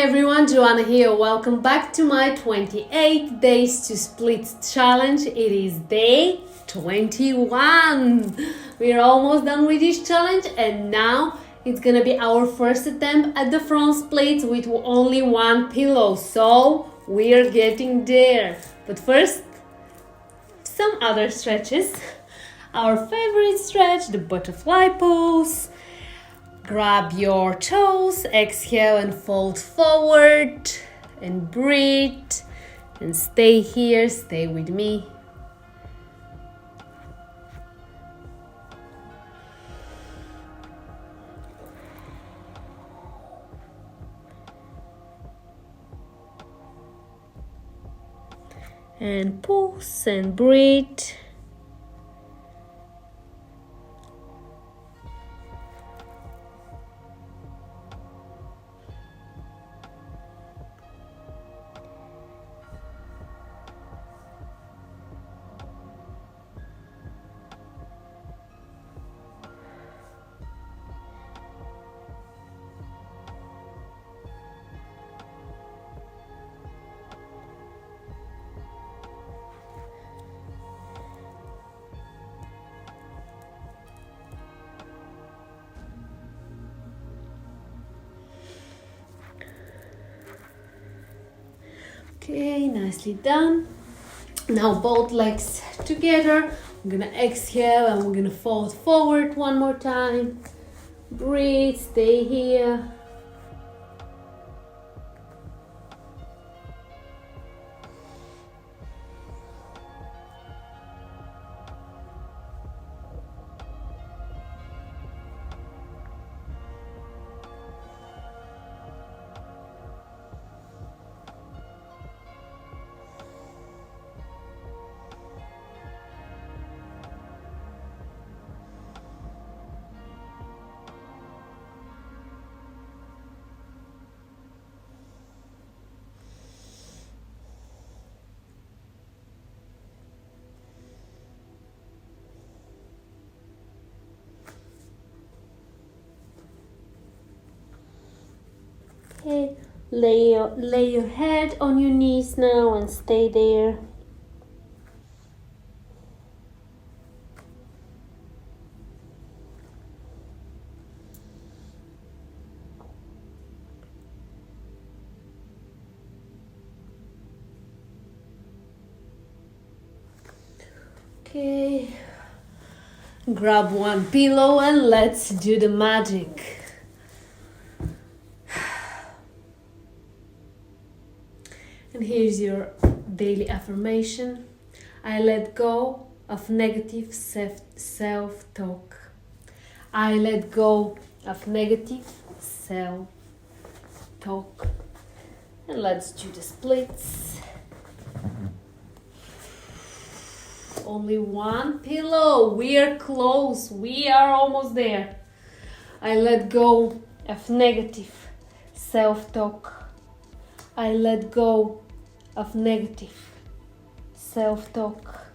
Everyone, Joanna here. Welcome back to my 28 days to split challenge. It is day 21. We are almost done with this challenge and now it's gonna be our first attempt at the front split with only one pillow. So we are getting there. But first, some other stretches. Our favorite stretch, the butterfly pose. Grab your toes, exhale and fold forward and breathe and stay here, stay with me. And pause and breathe. Okay, nicely done. Now both legs together. I'm gonna exhale and we're gonna fold forward one more time. Breathe, stay here. Okay, lay your head on your knees now and stay there. Okay, grab one pillow and let's do the magic. And here's your daily affirmation. I let go of negative self-talk. I let go of negative self-talk. And let's do the splits. Only one pillow. We are close. We are almost there. I let go of negative self-talk. I let go of negative self-talk.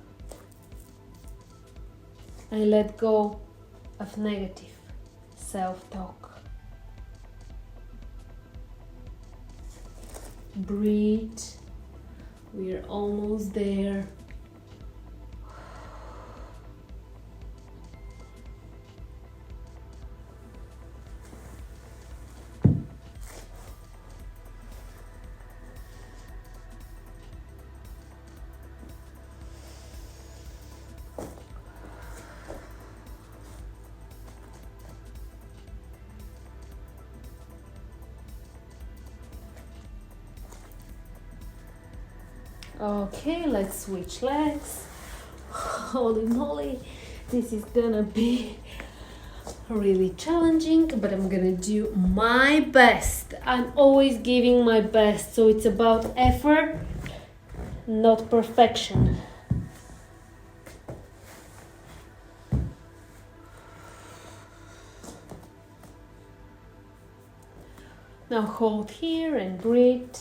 I let go of negative self-talk. Breathe. We're almost there. Okay, let's switch legs. Holy moly, this is gonna be really challenging, but I'm gonna do my best. I'm always giving my best, so it's about effort, not perfection. Now hold here and breathe.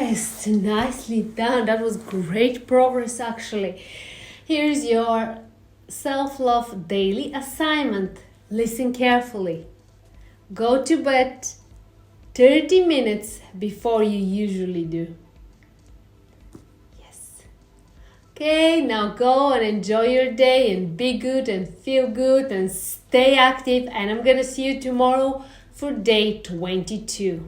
Yes, nicely done. That was great progress actually. Here's your self-love daily assignment. Listen carefully. Go to bed 30 minutes before you usually do. Yes. Okay, now go and enjoy your day and be good and feel good and stay active. And I'm gonna see you tomorrow for day 22.